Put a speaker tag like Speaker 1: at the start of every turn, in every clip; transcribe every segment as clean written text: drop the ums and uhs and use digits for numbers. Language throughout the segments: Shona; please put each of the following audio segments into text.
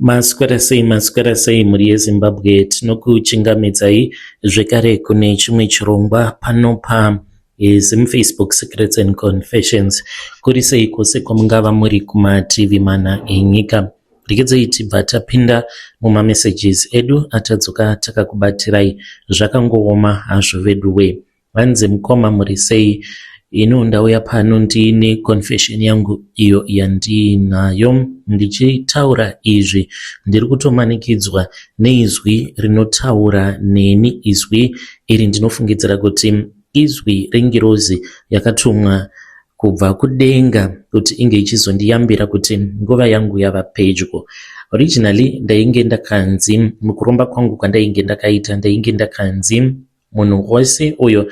Speaker 1: Maswera sei muri yeZimbabwe, tinokuchingamidzai zvekare kune chimwe chirongwa pano paFacebook Secrets and Confessions. Kuri sei kwose kwamungava muri kumativi mana enyika. Regedzei tibva tapinda mumamessages edu atadzoka takakubatirai zvakangooma hazvo veduwe. Vanzi mukoma muri sei? Ino ndauya pano ndiine confession yangu iyo yandinayo ndichitaura izvi ndiri kutomanikidzwa neizwi rinotaura neni. Izwi iri ndinofungidzira kuti izwi rengirozi yakatumwa kubva kudenga kuti inge ichizondiyambira kuti nguva yangu yava pedyo. Originally ndainge ndakanzi mukuromba kwangu kwandainge ndakaita ndainge ndakanzi munhu wose uyo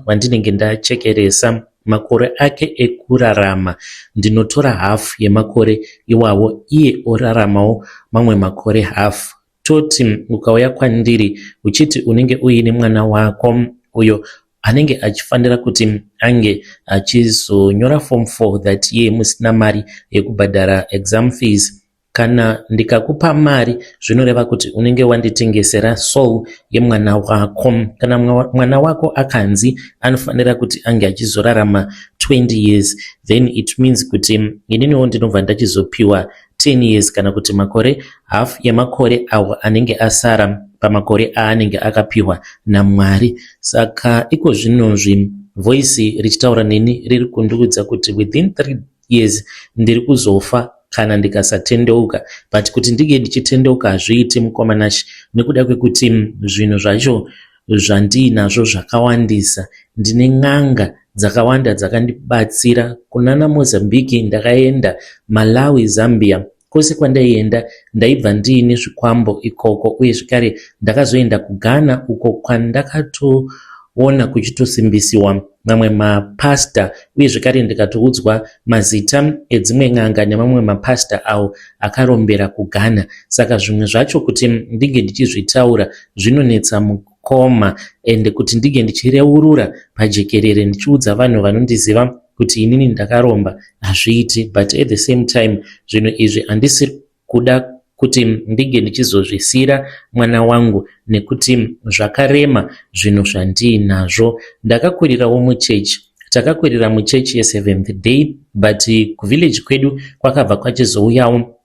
Speaker 1: wandinenge ndachekeresa makore ake ekurarama ndinotora hafu yemakore iwawo, iye oraramawo mamwe makore hafu. Toti ukauya kwandiri uchiti unenge uine mwana wako uyo anenge achifanira kuti ange achizonyora form 4 that iye musina mari yekubhadhara exam fees, kana ndikakupa mari zvinoreva kuti unenge wanditengesera soul yemwana wako. Kana mwana wako akanzi anofanira kuti ange achizorarama 20 years, then it means kuti ininiwo ndinobva ndachizopiwa 10 years kana kuti makore half yemakore awo anenge asara pamakore aanenge akapiwa naMwari. Saka iko zvinozvi voice richitaura neni riri kundiudza kuti within 3 years ndiri kuzofa kana ndikasatendeuka. But kuti ndige ndichitendeuka hazviiti mukomanashi, nekuda kwekuti zvinhu zvacho zvandinazvo zvakawandisa. Ndine n'anga dzakawanda dzakandibatsira. Kunana Mozambique ndakaenda, Malawi, Zambia, kwose kwandaienda ndaibva ndiine zvikwambo ikoko, uye zvekare ndakazoenda kuGhana uko kwandakatoona kuchitosimbisiwa mamwe mapasta, uye zvekare ndikatoudzwa mazita edzimwe n'anga nemamwe mapasta awo akarombera kuGhana. Saka zvimwe zvacho kuti ndige ndichizvitaura zvinonetsa mukoma, ende kuti ndige ndichireurura pajekerere ndichiudza vanhu vanondiziva kuti inini ndakaromba hazviiti. But at the same time zvinhu izvi handisi kuda kuti ndige ndichizozvisira mwana wangu, nekuti zvakarema zvinhu zvandiinazvo. Ndakakurirawo muchechi, takakurira muchechi yeSeventh Day, but kuvillage kwedu kwakabva kwachizouyawo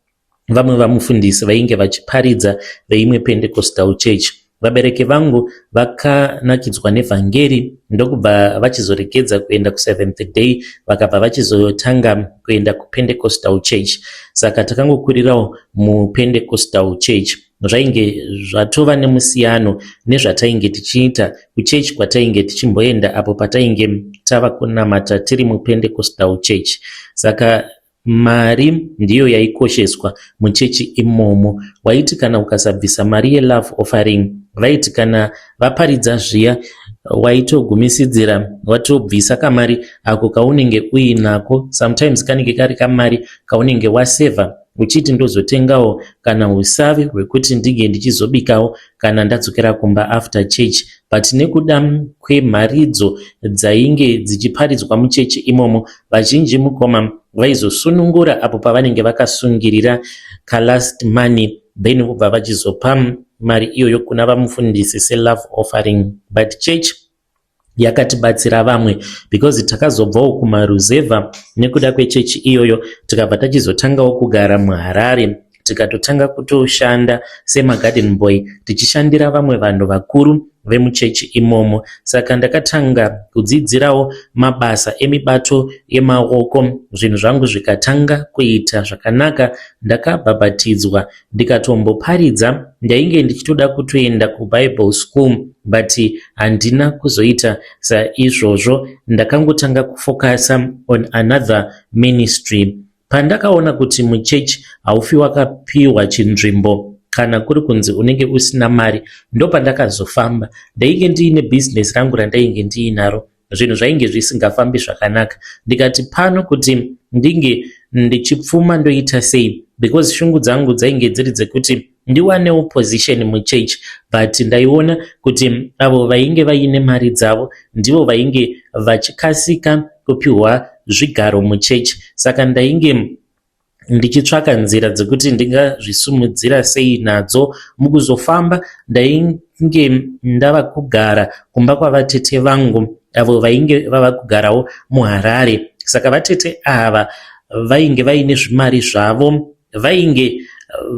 Speaker 1: vamwe vamufundisi vainge vachiparidza veimwe Pentecostal Church. Vabereki vangu vakanakidzwa nevhangeri ndokubva vachizoregedza kuenda kuSeventh Day, vakabva vachizotanga kuenda kuPentecostal Church. Saka takangokurirawo muPentecostal Church. Zvainge zvatova nemusiyano nezvatainge tichiita kuchechi kwatainge tichimboenda apo patainge tava kunamata tiri muPentecostal Church. Saka mari ndiyo yaikosheswa muchechi imomo. Waiti kana ukasabvisa mari yeLove Offering, vaiti kana vaparidza zviya waitogumisidzira watobvisa kamari ako kaunenge uinako. Sometimes kanenge kari kamari kaunenge waseva uchiti ndozotengawo kana usavi hwekuti ndige ndichizobikawo kana ndadzokera kumba after church. But nekuda kwemharidzo dzainge dzichiparidzwa muchechi imomo, vazhinji mukoma vaizosunungura apo pavanenge vakasungirira kalast money, then vobva vachizopa mari iyoyo kuna vamufundisi seLove Offering. But church yakatibatsira vamwe because takazobvawo kumaruzeva nekuda kwechechi iyoyo, tikabva tachizotangawo kugara muHarare, tikatotanga kutoshanda semagarden boy tichishandira vamwe vanhu vakuru vemuchechi imomo. Saka ndakatanga kudzidzirawo mabasa emibato yemaoko, zvinhu zvangu zvikatanga kuita zvakanaka. Ndakabhabhatidzwa ndikatomboparidza, ndainge ndichitoda kutoenda kuBible school but handina kuzoita saizvozvo. Ndakangotanga kufokasa on another ministry. Pandakaona kuti muchechi haufi wakapiwa chinzvimbo kana kuri kunzi unenge usina mari, ndopandakazofamba. Ndainge ndiine business rangu randainge ndiinaro, zvinhu zvainge zvisingafambi zvakanaka. Ndikati pano kuti ndinge ndichipfuma ndoita sei, because shungu dzangu dzainge dziri dzekuti ndiwanewo position muchechi, but ndaiona kuti avo vainge vaine mari dzavo ndivo vainge vachikasika kupiwa zvigaro muchechi. Saka ndainge ndichitsvaka nzira dzekuti ndingazvisumudzira sei nadzo mukuzofamba. Ndainge ndava kugara kumba kwavatete vangu avo vainge vava kugarawo muHarare. Saka vatete ava vainge vaine zvimari zvavo, vainge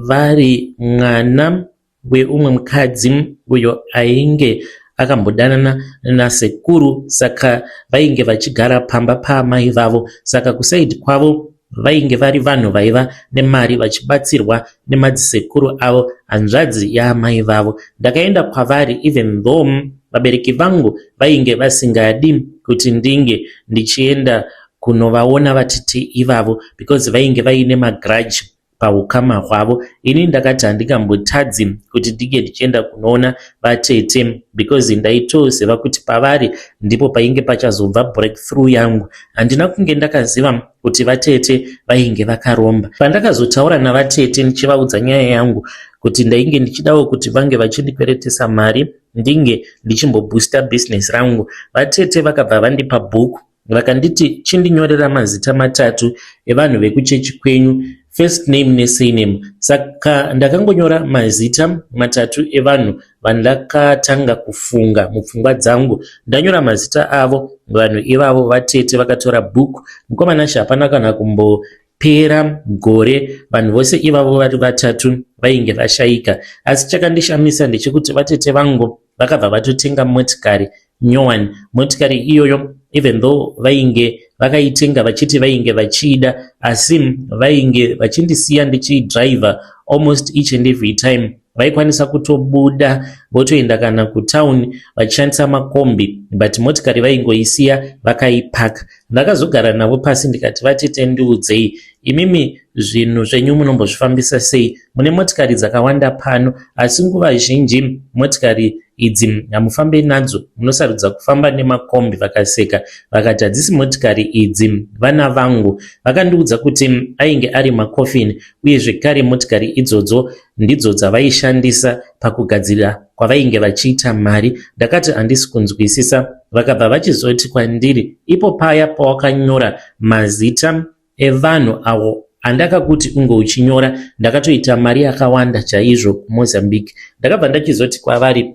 Speaker 1: vari mwana weumwe mukadzi uyo ainge akambodanana nasekuru, saka vainge vachigara pamba paamai vavo. Saka kusaidi kwavo vainge vari vanhu vaiva nemari vachibatsirwa nemadzisekuru avo, hanzvadzi yaamai vavo. Ndakaenda kwavari even though vabereki vangu vainge vasingadi kuti ndinge ndichienda kunovaona vatete ivavo because vainge vaine magrudge paukama hwavo. Ini ndakati handingambotadzi kuti ndinge ndichienda kunoona vatete because ndaitoziva kuti pavari ndipo painge pachazobva breakthrough yangu. Handina kunge ndakaziva kuti vatete vainge vakaromba. Pandakazotaura navatete ndichivaudza nyaya yangu kuti ndainge ndichidawo kuti vange vachindikweretesa mari ndinge ndichimboboosta business rangu, vatete vakabva vandipa bhuku vakanditi chindinyorera mazita matatu evanhu vekuchechi kwenyu, first name nesurname. Saka ndakangonyora mazita matatu evanhu vandakatanga kufunga mupfungwa dzangu. Ndanyora mazita avo, vanhu ivavo vatete vakatora bhuku. Mukomanashi hapana kana kumbopera gore vanhu vose ivavo vari vatatu vainge vashaika. Asi chakandishamisa ndechekuti vatete vangu vakabva vatotenga motikari nyowani. Motikari iyoyo even though vainge vakaitenga vachiti vainge vachiida, asi vainge vachindisiya ndichidriver almost each and every time. Vaikwanisa kutobuda votoenda kana kutown vachishandisa makombi, but motikari vaingoisiya vakaipaka. Ndakazogara navo pasi ndikati vatete ndiudzei, imimi zvinhu zvenyu munombozvifambisa sei? Mune motikari dzakawanda pano, asi nguva zhinji motikari idzi hamufambe nadzo, munosarudza kufamba nemakombi. Vakaseka vakati hadzisi motikari idzi, vana vangu. Vakandiudza kuti ainge ari makofini, uye zvekare motikari idzodzo ndidzo dzavaishandisa pakugadzira kwavainge vachiita mari. Ndakati handisi kunzwisisa. Vakabva vachizoti kwandiri, ipo paya pawakanyora mazita evanhu avo andakakuti unge uchinyora, ndakatoita mari yakawanda chaizvo kuMozambique. Ndakabva ndachizoti kwavari,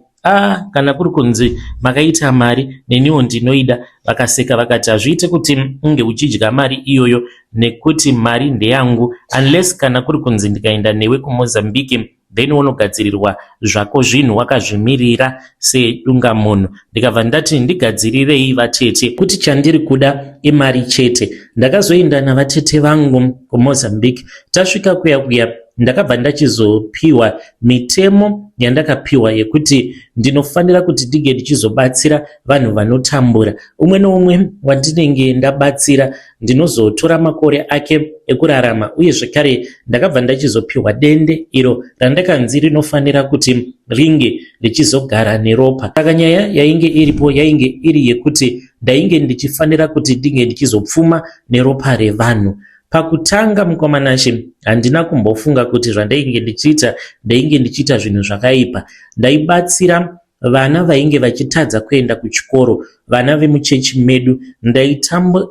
Speaker 1: kana kuri kunzi makaita mari neniwo ndinoida. Vakaseka vakati hazviite kuti unge uchidya mari iyoyo nekuti mari ndeyangu, unless kana kuri kunzi ndikaenda newe kuMozambique then unogadzirirwa zvako zvinhu wakazvimirira sedunga munhu. Ndikabva ndati ndigadzirirei vatete, kuti chandiri kuda imari chete. Ndakazoenda navatete vangu kuMozambique. Tasvika kuya ndakabva ndachizopiwa mitemo yandakapiwa yekuti ndinofanira kuti ndige ndichizobatsira vanhu vanotambura. Umwe noumwe wandinenge ndabatsira ndinozotora makore ake ekurarama, uye zvekare ndakabva ndachizopiwa dende iro randakanzi rinofanira kuti ringe richizogara neropa. Saka nyaya yainge iripo yainge iri yekuti ndainge ndichifanira kuti ndinge ndichizopfuma neropa revanhu. Pakutanga mukomanashi handina kumbofunga kuti zvandainge ndichiita ndainge ndichiita zvinhu zvakaipa. Ndaibatsira vana vainge vachitadza kuenda kuchikoro, vana vemuchechi medu.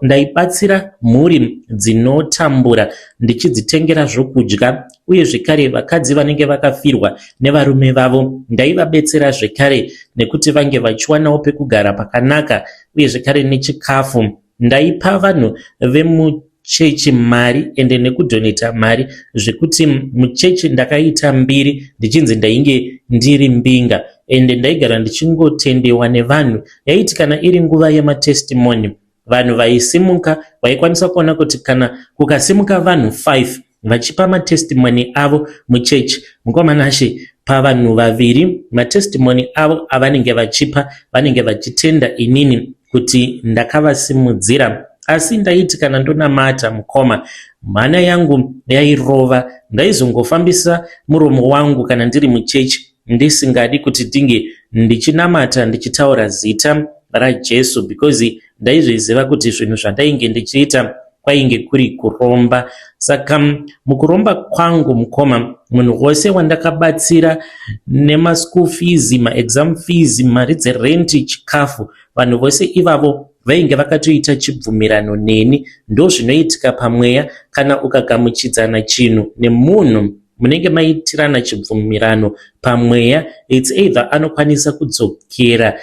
Speaker 1: Ndaibatsira mhuri dzinotambura ndichidzitengera zvokudya, uye zvekare vakadzi vanenge vakafirwa nevarume vavo ndaivabetsera zvekare nekuti vange vachiwanawo pekugara pakanaka, uye zvekare nechikafu. Ndaipa vanhu vemuchechi mari ende nekudhoneta mari, zvekuti muchechi ndakaita 2 ndichinzi ndainge ndiri mbinga, ende ndaigara ndichingotendewa nevanhu. Yaiti kana iri nguva yematestimony, vanhu vaisimuka vaikwanisa kuona kuti kana kukasimuka vanhu 5 vachipa matestimony avo muchechi, mukomanashi pavanhu 2 matestimony avo avanenge vachipa vanenge vachitenda inini kuti ndakavasimudzira. Asi ndaiti kana ndonamata mukoma, mhana yangu yairova. Ndaizongofambisa muromo wangu kana ndiri muchechi ndisingadi kuti ndinge ndichinamata ndichitaura zita raJesu, because ndaizviziva kuti zvinhu zvandainge ndichiita kwainge kuri kuromba. Saka mukuromba kwangu mukoma, munhu wose wandakabatsira nema school fees, ma exam fees, mari dzerenti, chikafu, vanhu vose ivavo vainge vakatoita chibvumirano neni. Ndo zvinoitika pamweya kana ukagamuchidzana chinhu nemunhu munenge maitirana chibvumirano pamweya, it's either anokwanisa kudzokera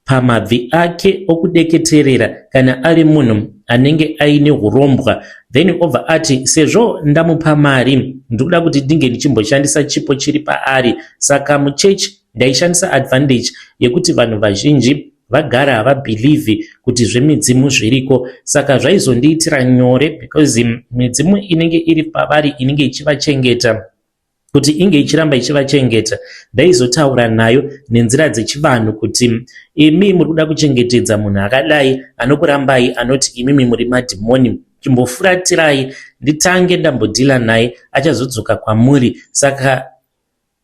Speaker 1: pamabvi ake okudeketerera kana ari munhu anenge aine urombwa, then obva ati sezvo ndamupa mari ndikuda kuti ndinge ndichimboshandisa chipo chiri paari. Saka muchechi ndaishandisa advantage yekuti vanhu vazhinji vagara havabhilivhi kuti zvemidzimu zviriko, saka zvaizondiitira nyore because midzimu inenge iri pavari inenge ichivachengeta, kuti inge ichiramba ichivachengeta. Ndaizotaura nayo nenzira dzechivanhu kuti imi muri kuda kuchengetedza munhu akadai anokurambai anoti imimi muri madhimoni, chimbofuratirai nditange ndambodhila naye achazodzoka kwamuri. Saka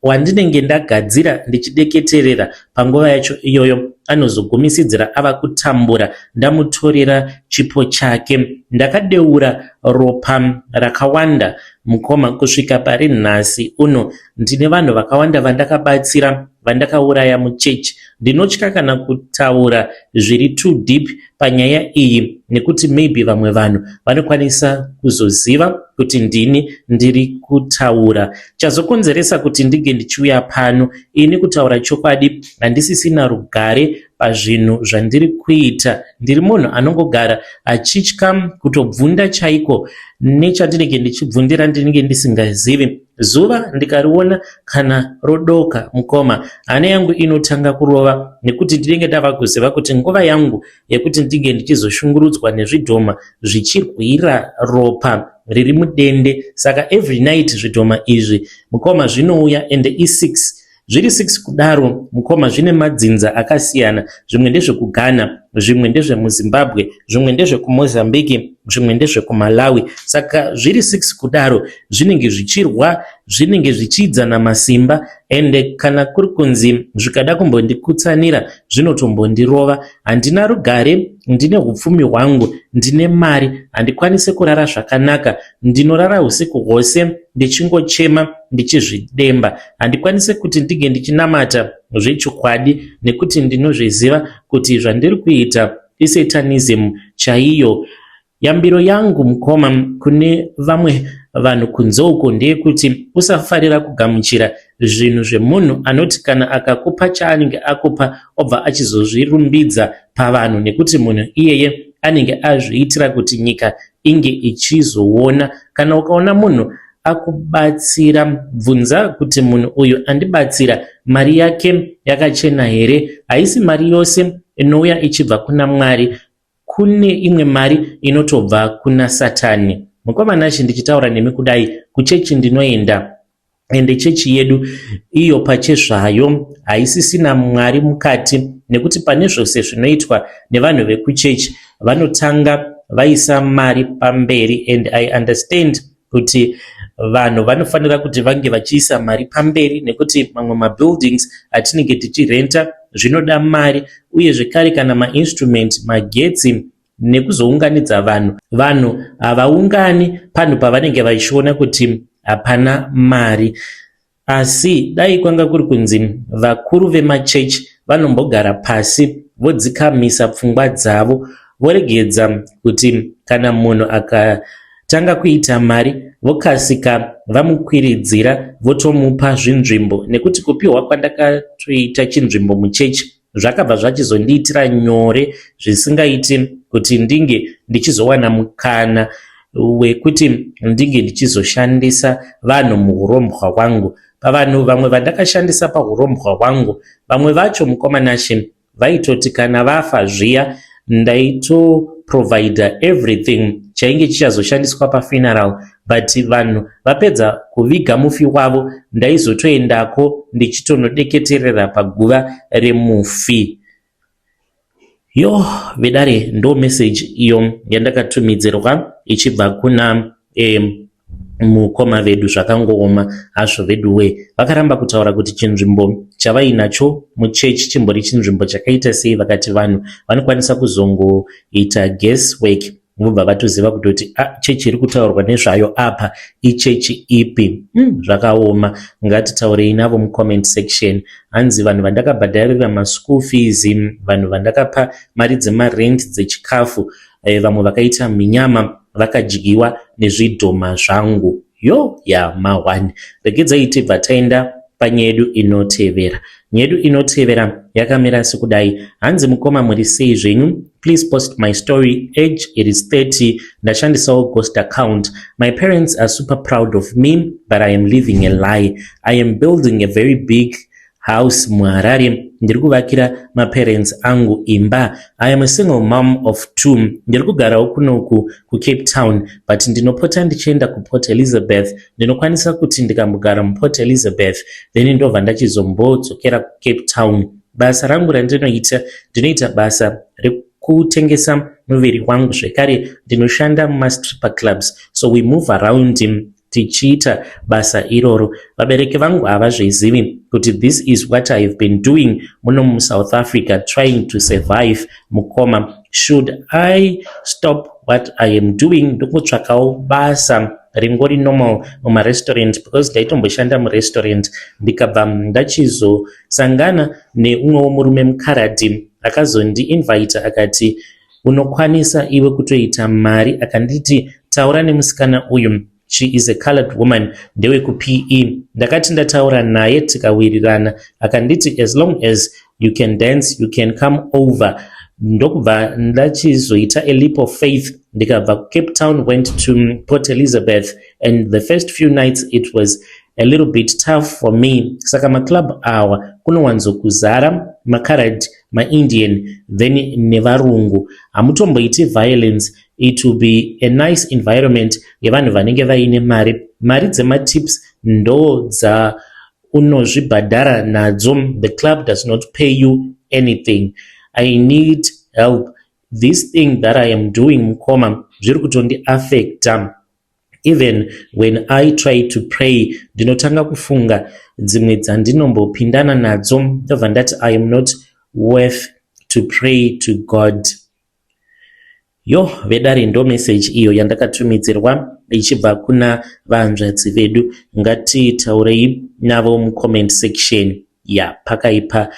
Speaker 1: wandinenge ndagadzira ndichideketerera panguva yacho iyoyo anozogumisidzira ava kutambura ndamutorera chipo chake. Ndakadeura ropa rakawanda mukoma kusvika pari nhasi uno ndine vanhu vakawanda vandakabatsira vandakauraya muchechi. Ndinotya kana kutaura zviri too deep panyaya iyi nekuti maybe vamwe vanhu vanokwanisa kuzoziva kuti ndini ndiri kutaura. Chazokonzeresa kuti ndige ndichiuya pano ini kutaura chokwadi handisisina rugare pazvinhu zvandiri kuita. Ndiri munhu anongogara achitya kutobvunda chaiko nechandinenge ndichibvundira ndinenge ndisingazivi. Zuva ndikariona kana rodoka mukoma hana yangu inotanga kurova nekuti ndinenge ndava kuziva kuti nguva yangu yekuti ndinge ndichizoshungurudzwa nezvidhoma zvichirwira ropa riri mudende. Saka every night zvidhoma izvi mukoma zvinouya ende i6 zviri 6 kudaro mukoma zvine madzinza akasiyana. Zvimwe ndezvekughana, zvimwe ndezvemuzimbabwe, zvimwe ndezvekumozambiki, zvimwe ndezvekumalawi. Saka zviri 6 kudaro zvinenge zvichirwa, zvinenge zvichidza namasimba, ende kana kuri kunzi zvikada kumbondikutsanira zvinotombondirova. Handina rugare, ndine hupfumi hwangu, ndine mari, handikwanise kurara zvakanaka, ndinorara usiku hwose ndichingochema ndichizvidemba. Handikwanise kuti ndige ndichinamata zvechokwadi nekuti ndinozviziva kuti zvandiri kuita isatanism chaiyo. Yambiro yangu mukoma kune vamwe vanhu kunze uko ndeyekuti usafarira kugamuchira zvinhu zvemunhu anoti kana akakupa chaanenge akupa obva achizozvirumbidza pavanhu, nekuti munhu iyeye anenge azviitira kuti nyika inge ichizoona. Kana ukaona munhu akubatsira, bvunza kuti munhu uyu andibatsira mari yake yakachena here? Haisi mari yose inouya ichibva kuna Mwari, kune imwe mari inotobva kuna Satani. Mukoma nashi ndichitaura nemi kudai kuchechi ndinoenda, ende chechi yedu iyo pachezvayo haisisina Mwari mukati, nekuti pane zvose zvinoitwa nevanhu vekuchechi vanotanga vaisa mari pamberi. And I understand kuti vanhu vanofanira kuti vange vachiisa mari pamberi nekuti mamwe mabuildings atinenge tichirenta zvinoda mari, uye zvekare kana mainstrument, magetsi nekuzounganidza vanhu havaungani panhu pavanenge vachiona kuti hapana mari. Asi dai kwanga kuri kunzi vakuru vemachechi vanombogara pasi vodzikamisa pfungwa dzavo, voregedza kuti kana munhu akatanga kuita mari vokasika vamukwiridzira votomupa zvinzvimbo. Nekuti kupiwa kwandakatoita chinzvimbo muchechi zvakabva zvachizondiitira nyore zvisingaiti kuti ndinge ndichizowana mukana wekuti ndinge ndichizoshandisa vanhu muurombwa hwangu. Pavanhu vamwe vandakashandisa paurombwa hwangu, vamwe vacho mukoma nashi vaitoti kana vafa zviya ndaitoprovida everything chainge chichazoshandiswa pafuneral, but vanhu vapedza kuviga mufi wavo ndaizotoendako ndichitonodeketerera paguva remufi. Yo vedare ndo message iyo yandakatumidzirwa ichibva kuna mukoma vedu zvakangooma hazvo vedu we. Vakaramba kutaura kuti chinzvimbo chavainacho muchechi chimbori chinzvimbo chakaita sei, vakati vanhu vanokwanisa kuzongoita guess work vobva vatoziva kutoti chechi iri kutaurwa nezvayo apa ichechi ipi. Zvakaoma. Ngatitaurei navo mucomment section. Hanzi vanhu vandakabhadharira maschool fees, vanhu vandakapa mari dzemarent dzechikafu, vamwe vakaita minyama vakadyiwa nezvidhoma zvangu. Mawani. Regedzai tibva taenda panyedu inotevera. Nyedu inotevera yakamira sekudai. Hanzi mukoma muri sei zvenyu? Please post my story. Age it is 30. Ndashandisawo ghost account. My parents are super proud of me, but I am living a lie. I am building a very big house muHarare. Ndiri kuvakira maparents angu imba. I am a single mom of 2. Ndiri kugarawo kunoku kuCape Town, but ndinopota ndichienda kuPort Elizabeth. Ndinokwanisa kuti ndikambogara muPort Elizabeth then ndobva ndachizombodzokera kuCape Town. Basa rangu randinoita, ndinoita basa rekutengesa muviri wangu, zvekare ndinoshanda mumastripper clubs, so we move around tichiita basa iroro. Vabereki vangu havazvizivi kuti this is what I have been doing muno muSouth Africa, trying to survive. Mukoma, should I stop what I am doing ndokutsvakawo basa ringori normal mumarestaurant, because ndaitomboshanda murestaurant ndikabva ndachizosangana neumwewo murume muKaradi akazondiinvita akati unokwanisa iwe kutoita mari, akanditi taura nemusikana uyu, she is a colored woman, ndewe kuPE. Ndakati ndataura naye tikawirirana, akanditi as long as you can dance you can come over. Ndokubva ndachizoita a leap of faith, ndikabva kuCape Town went to Port Elizabeth, and the first few nights it was a little bit tough for me. Saka maclub awa kunowanzokuzara maKarad, maIndian, then nevarungu. Hamutomboiti violence. It will be a nice environment yevanhu vanenge vaine mari. Mari dzematips ndo unozvibhadhara nadzo. The club does not pay you anything. I need help. This thing that I am doing mukoma zviri kutondi affecta. Even when I try to pray, ndinotanga kufunga dzimwe dzandinombopindana nadzo ndobva ndati I am not worth to pray to God. Vedare ndo message iyo yandakatumidzirwa ichibva kuna vahanzvadzi vedu. Ngatitaurei navo mucomment section. Pakaipa.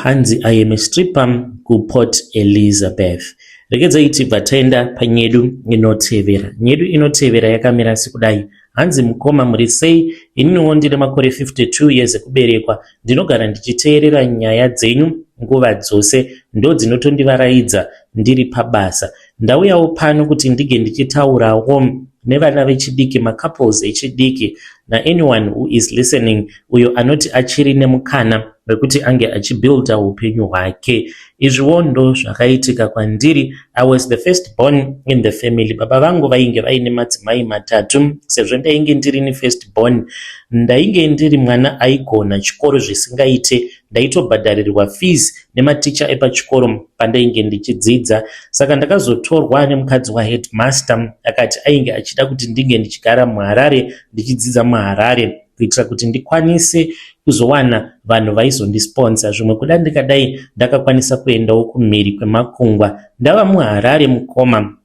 Speaker 1: Hanzi I am a stripper kuPort Elizabeth. Regedzai tibva taenda panyedu inotevera. Nyedu inotevera yakamira sekudai. Hanzi mukoma muri sei? Ininiwo ndine makore 52 years ekuberekwa. Ndinogara ndichiteerera nyaya dzenyu nguva dzose, ndo dzinotondivaraidza ndiri pabasa. Ndauyawo pano kuti ndige ndichitaurawo nevana vechidiki, macouples echidiki, na anyone who is listening uyo anoti achiri nemukana wekuti ange achibuilda upenyu hwake. Izviwo ndo zvakaitika kwandiri. I was the first born in the family. Baba vangu vainge vaine madzimai matatu. Sezvo ndainge ndiri ni first born, ndainge ndiri mwana aigona chikoro zvisingaite. Ndaitobhadharirwa fees nematicha epachikoro pandainge ndichidzidza. Saka ndakazotorwa nemukadzi waheadmaster akati ainge achida kuti ndinge ndichigara muHarare ndichidzidza muHarare kuitira kuti ndikwanise kuzowana vanhu vaizondisponsor. Zvimwe kuda ndikadai ndakakwanisa kuendawo kumhiri kwemakungwa. Ndava muHarare mukoma,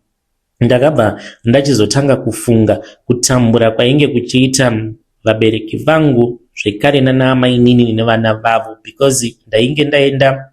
Speaker 1: ndakabva ndachizotanga kufunga kutambura kwainge kuchiita vabereki vangu zvekare nanamainini nevana vavo, because ndainge ndaenda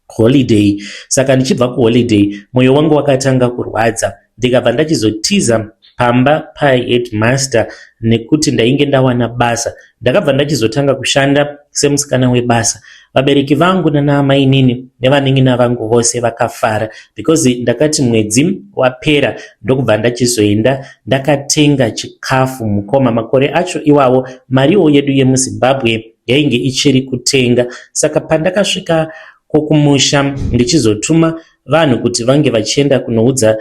Speaker 1: holiday. Saka ndichibva kuholiday mwoyo wangu wakatanga kurwadza, ndikabva ndachizotiza pamba paheadmaster nekuti ndainge ndawana basa. Ndakabva ndachizotanga kushanda semusikana webasa. Vabereki vangu nanamainini nevaning'ina vangu vose vakafara, because ndakati mwedzi wapera ndokubva ndachizoenda ndakatenga chikafu mukoma. Makore acho iwawo mariwo yedu yemuZimbabwe yainge ichiri kutenga. Saka pandakasvika kokumusha ndichizotuma vanhu kuti vange vachienda kunoudza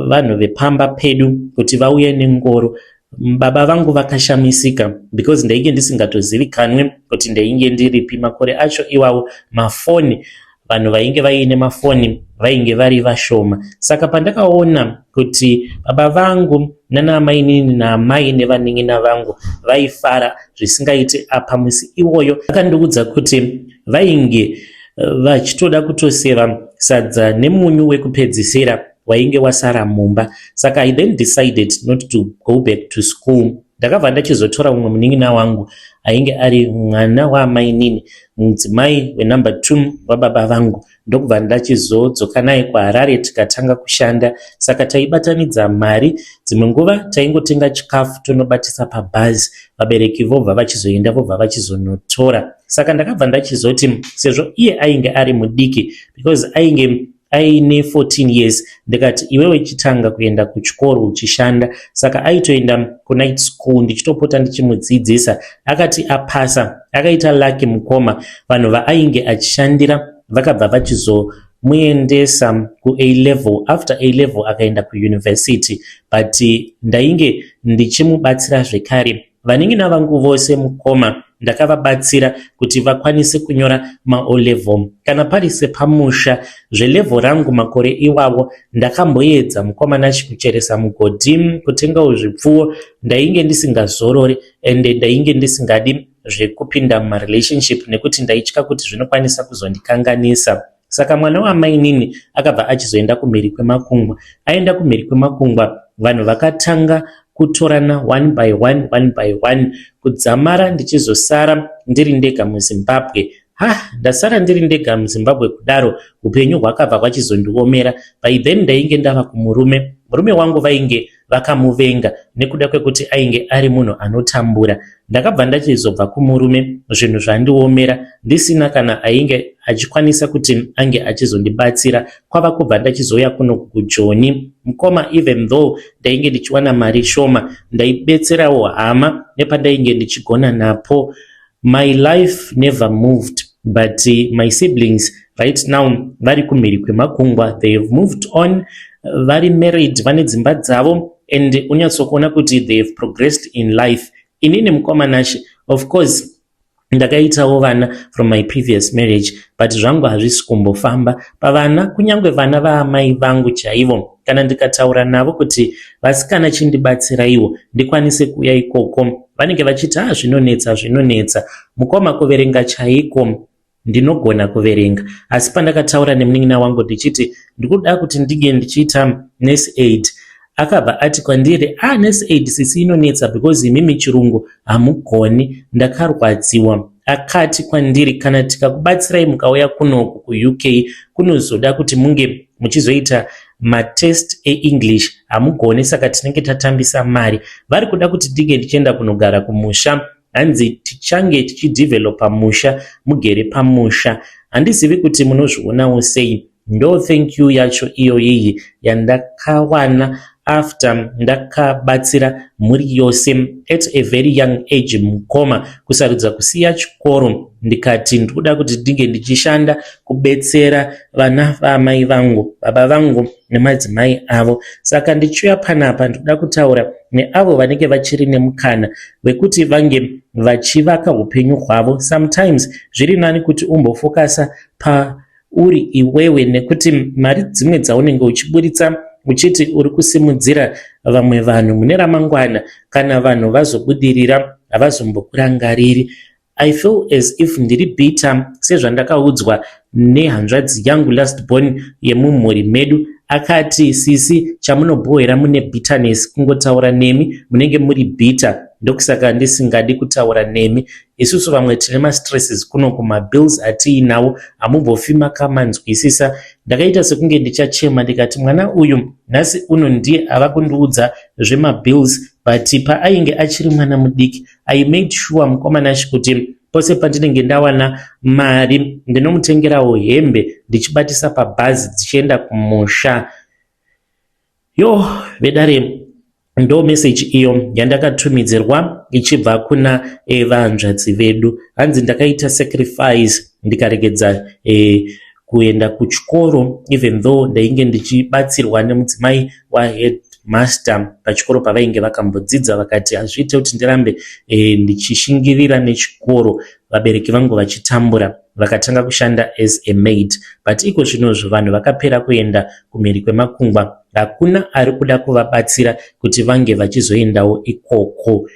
Speaker 1: vanhu vepamba pedu kuti vauye nengoro, baba vangu vakashamisika because ndainge ndisingatozivikanwe kuti ndainge ndiripi. Makore acho iwawo mafoni, vanhu vainge vaine mafoni vainge vari vashoma. Saka pandakaona kuti baba vangu nanamainini naamai nevaning'ina vangu vaifara zvisingaite apa musi iwoyo, akandiudza kuti vainge vachitoda kutoseva sadza nemunyu wekupedzisira wainge wasara mumba. Saka I then decided not to go back to school. Ndakabva ndachizotora mumwe munin'ina wangu ainge ari mwana waamainini, mudzimai wenumber 2 wababa vangu. Ndokubva ndachizodzoka naye kuHarare tikatanga kushanda. Saka taibatanidza mari, dzimwe nguva taingotenga chikafu tonobatisa pabhazi, vabereki vobva vachizoenda vobva vachizonotora. Saka ndakabva ndachizoti sezvo iye ainge ari mudiki, because ainge aine 14 years, ndikati iwewe chitanga kuenda kuchikoro uchishanda. Saka aitoenda kunight school ndichitopota ndichimudzidzisa. Akati apasa, akaita lucky mukoma, vanhu vaainge achishandira vakabva vachizomuendesa ku A level. After A level akaenda ku university, but ndainge ndichimubatsira zvekare. Vaning'ina vangu vose mukoma ndakavabatsira kuti vakwanise kunyora ma-O level. Kana pari sepamusha zvelevel rangu makore iwawo ndakamboedza mukoma nachi kucheresa mugodhi, kutengawo zvipfuwo. Ndainge ndisingazorore ende ndainge ndisingadi zvekupinda mumarelationship nekuti ndaitya kuti zvinokwanisa kuzondikanganisa. Saka mwana waamainini akabva achizoenda kumhiri kwemakungwa. Aenda kumhiri kwemakungwa, vanhu vakatanga kutorana one by one kudzamara ndichizosara ndiri ndega muZimbabwe. Ndasara ndiri ndega muZimbabwe kudaro upenyu hwakabva hwachizondiomera. By then ndainge ndava kumurume. Murume wangu vainge vakamuvenga nekuda kwekuti ainge ari munhu anotambura. Ndakabva ndachizobva kumurume, zvinhu zvandiomera, ndisina kana ainge achikwanisa kuti ange achizondibatsira. Kwava kubva ndachizoya kuno kuJoni mukoma. Even though ndainge ndichiwana mari shoma, ndaibetserawo hama nepandainge ndichigona napo. My life never moved, but my siblings right now vari kumhiri kwemakungwa. They have moved on, vari married, vane dzimba dzavo, and unyatsokuona kuti they have progressed in life. Inini mukoma nashi, of course ndakaitawo vana from my previous marriage, but zvangu hazvisi kumbofamba. Pavana, kunyange vana vaamai vangu chaivo, kana ndikataura navo kuti vasikana chindibatsira iwo ndikwanise kuuya ikoko, vanenge vachiti zvinonetsa. Mukoma kuverenga chaiko ndinogona kuverenga, asi pandakataura nemunin'ina wangu ndichiti ndikuda kuti ndige ndichiita nurse aid, akabva ati kwandiri, nurse aid sisi inonetsa because imimi chirungu hamugoni. Ndakarwadziwa. Akati kwandiri, kana tikakubatsirai mukauya kunoku kuUK kunozoda kuti munge muchizoita matest eEnglish, hamugoni, saka tinenge tatambisa mari. Vari kuda kuti ndige ndichienda kunogara kumusha, hanzi tichange tichidevelopa musha, mugere pamusha. Handizivi kuti munozvionawo sei. Ndo thank you yacho iyoyi yandakawana after ndakabatsira mhuri yose at a very young age mukoma, kusarudza kusiya chikoro. Ndikati ndikuda kuti ndinge ndichishanda kubetsera vana vaamai vangu, baba vangu nemadzimai avo. Saka ndichiuya panapa ndikuda kutaura neavo vanenge vachiri nemukana wekuti vange vachivaka upenyu hwavo. Sometimes zviri nani kuti umbofokasa pauri iwewe, nekuti mari dzimwe dzaunenge uchiburitsa uchiti uri kusimudzira vamwe vanhu mune ramangwana, kana vanhu vazobudirira havazombokurangariri. I feel as if ndiri bitter, sezvandakaudzwa nehanzvadzi yangu last born yemumhuri medu. Akati, sisi chamunobhohera mune bitterness, kungotaura nemi munenge muri bitter. Ndokusaka ndisingadi kutaura nemi. Isusu vamwe tine ma-stresses kuno kuma-bills atiinawo, hamumbofi makamanzwisisa. Ndakaita sekunge ndichachema ndikati mwana uyu nhasi uno ndiye ava kundiudza zvema-bills, but paainge achiri mwana mudiki, I made sure mukoma nashi kuti pose pandinenge ndawana mari ndinomutengerawo hembe ndichibatisa pabhazi dzichienda kumusha. Vedare, ndo message iyo yandakatumidzirwa ichibva kuna vanzvadzi vedu. Hanzi ndakaita sacrifice ndikaregedza kuenda kuchikoro, even though ndainge ndichibatsirwa nemudzimai waheadmaster pachikoro pavainge vakambodzidza. Vakati hazviite kuti ndirambe ndichishingirira nechikoro, vabereki vangu vachitambura, vakatanga kushanda as a maid. But iko zvinozvo vanhu vakapera kuenda kumhiri kwemakungwa, hakuna ari kuda kuvabatsira kuti vange vachizoendawo ikoko.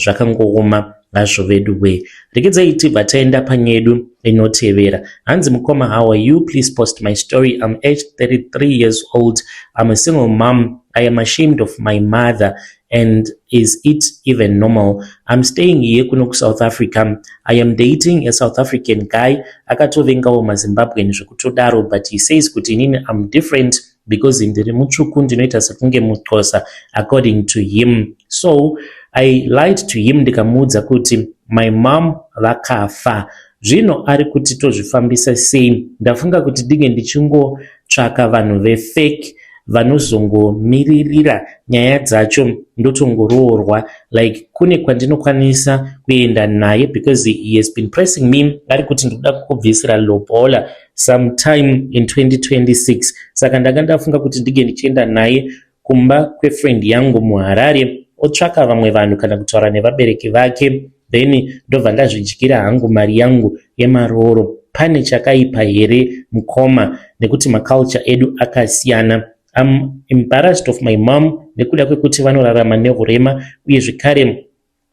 Speaker 1: Zvakangooma. vazvo vedu we. Regedzai tibva taenda panyedu inotevera. Hanzi mukoma, how are you? Please post my story. I'm aged 33 years old. I'm a single mom. I am ashamed of my mother. And is it even normal? I'm staying here kuno South Africa. I am dating a South African guy. Akatovengawo maZimbabwean zvekutodaro, but he says kuti inini I'm different because ndiri mutsvuku ndinoita sekunge muXhosa according to him. So I lied to him ndikamuudza kuti my mom vakafa. Zvino ari kuti tozvifambisa sei? Ndafunga kuti ndinge ndichingotsvaka vanhu vefake vanozongomiririra nyaya dzacho ndotongoroorwa, like kune kwandinokwanisa kuenda naye because he has been pressing me ari kuti ndikuda kubvisira lobola sometime in 2026. Saka ndanga ndafunga kuti ndige ndichienda naye kumba kwefriend yangu muHarare otsvaka vamwe vanhu kana kutaura nevabereki vake, then ndobva ndazvidyira hangu mari yangu yemaroro. Pane chakaipa here mukoma? Nekuti maculture edu akasiyana. I'm embarrassed of my mom nekuda kwekuti vanorarama nehurema uye zvekare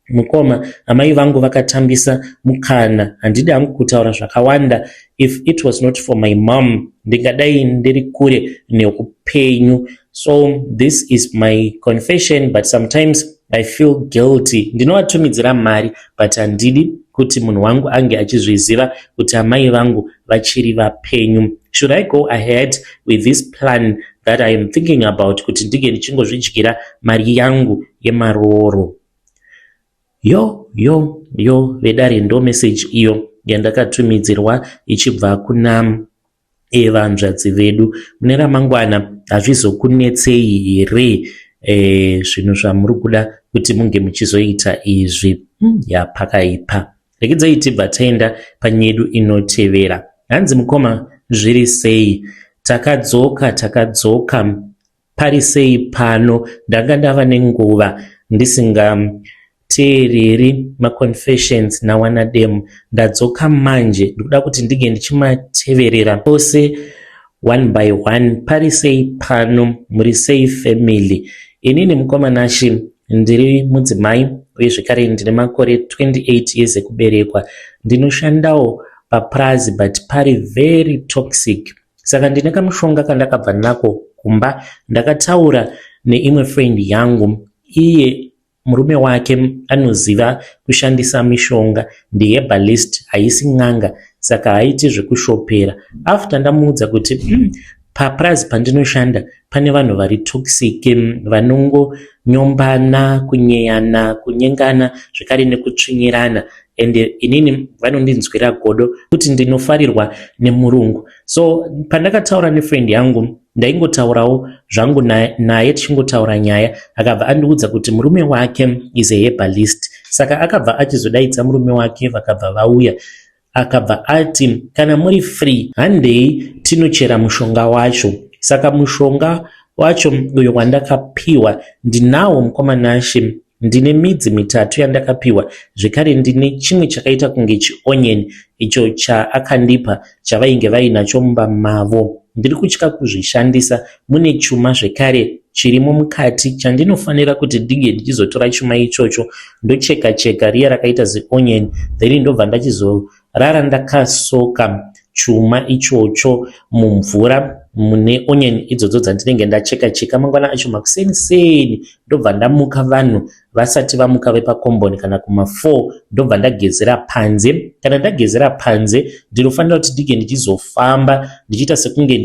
Speaker 1: mukoma amai vangu vakatambisa mukana. Handidi hangu kutaura zvakawanda. If it was not for my mom ndingadai ndiri kure neupenyu. So this is my confession, but sometimes I feel guilty. Ndinovatumidzira mari but handidi kuti munhu wangu ange achizviziva kuti amai vangu vachiri vapenyu. Should I go ahead with this plan that I am thinking about kuti ndige ndichingozvidyira mari yangu yemaroro? Yo vedare ndo message iyo yandakatumidzirwa ichibva kuna vanzvadzi vedu. Mune ramangwana hazvizokunetsei here zvinhu zvamuri kuda kuti munge muchizoita izvi? Yapakaipa. Regedzai tibva taenda panyedu inotevera. Hanzi mukoma, zviri sei? Takadzoka pari sei pano? Ndanga ndava nenguva ndisingateereri maconfessions nawanademu. Ndadzoka manje ndikuda kuti ndige ndichimateverera ose one by one. Pari sei pano? Muri sei family? Inini mukoma nashi ndiri mudzimai uye zvekare ndine makore 28 years ekuberekwa. Ndinoshandawo paprazi but pari very toxic. Saka ndine kamushonga kandakabva nako kumba. Ndakataura neimwe friend yangu, iye murume wake anoziva kushandisa mishonga, ndiherbalist, haisi n'anga, saka haiti zvekushopera. After ndamuudza kuti paprazi pandinoshanda pane vanhu vari toxic, vanongonyombana, kunyeyana, kunyengana, zvekare nekutsvinyirana. And inini vanondinzwira godo kuti ndinofarirwa nemurungu. So pandakataura nefriend yangu ndaingotaurawo zvangu naye tichingotaura nyaya, akabva andiudza kuti murume wake is a herbalist. Saka akabva achizodaidza murume wake vakabva vauya. Akabva ati kana muri free handei tinochera mushonga wacho. Saka mushonga wacho uyo wandakapiwa ndinawo mukoma nashe. Ndine midzi mitatu yandakapiwa, zvekare ndine chimwe chakaita kunge chionyeni icho chaakandipa chavainge vainacho mumba mavo. Ndiri kutya kuzvishandisa. Mune chuma zvekare chirimo mukati chandinofanira kuti ndige ndichizotora chuma ichocho ndocheka cheka riya rakaita seonyeni, then ndobva ndachizorara ndakasoka chuma ichocho mumvura mune onyeni idzodzo dzandinenge ndacheka cheka. Mangwana acho makuseni ndobva ndamuka vanhu vasati vamuka vepakomboni kana kuma4 ndobva ndagezera panze. Kana ndagezera panze ndinofanira kuti ndige ndichizofamba ndichiita sekunge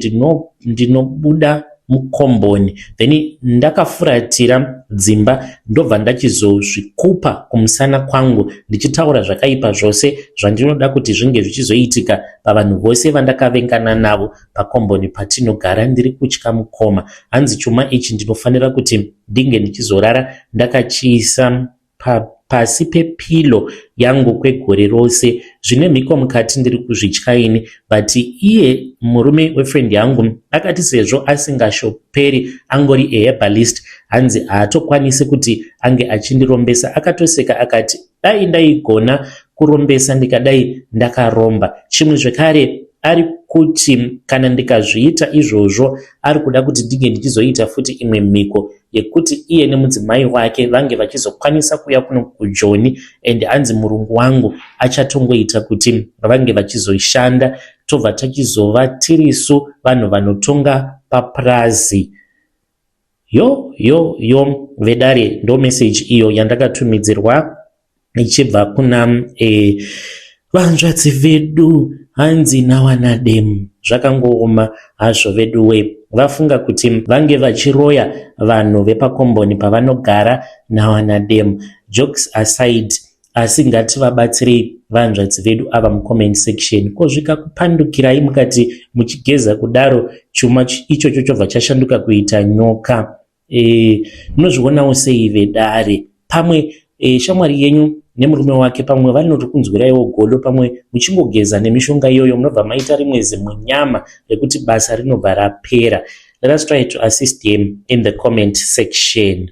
Speaker 1: ndinobuda mukomboni, then ndakafuratira dzimba ndobva ndachizozvikupa kumusana kwangu ndichitaura zvakaipa zvose zvandinoda kuti zvinge zvichizoitika pavanhu vose vandakavengana navo pakomboni patinogara. Ndiri kutya mukoma. Hanzi chuma ichi ndinofanira kuti ndinge ndichizorara ndakachiisa pasi pepilo yangu kwegore rose. Zvine mhiko mukati ndiri kuzvityaini, but iye murume wefriend yangu akati sezvo asingashoperi angori aherbalist hanzi haatokwanisi kuti ange achindirombesa. Akatoseka akati dai ndaigona kurombesa ndikadai ndakaromba. Chimwe zvekare ari kuti kana ndikazviita izvozvo ari kuda kuti ndinge ndichizoita futi imwe mhiko yekuti iye nemudzimai wake vange vachizokwanisa kuuya kuno kuJoni, and hanzi murungu wangu achatongoita kuti vange vachizoshanda, tobva tachizova tirisu vanhu vanotonga papurazi. Yo vedare ndo message iyo yandakatumidzirwa ichibva kuna vanzvadzi vedu hanzi nawanademu. Zvakangooma hazvo vedu we, vafunga kuti vange vachiroya vanhu vepakomboni pavanogara nawanademu. Jokes aside, asi ngativabatsirei vanzvadzi vedu ava mucomment section. Kozvika kupandukirai mukati muchigeza kudaro chuma ichocho chobva chashanduka kuita nyoka. Munozvionawo sei vedare? Pamwe shamwari yenyu nemurume wake pamwe vanoti kunzwiraiwo godo pamwe muchingogeza nemishonga iyoyo munobva maita rimwe zimunyama rekuti basa rinobva rapera. Let us try to assist him in the comment section.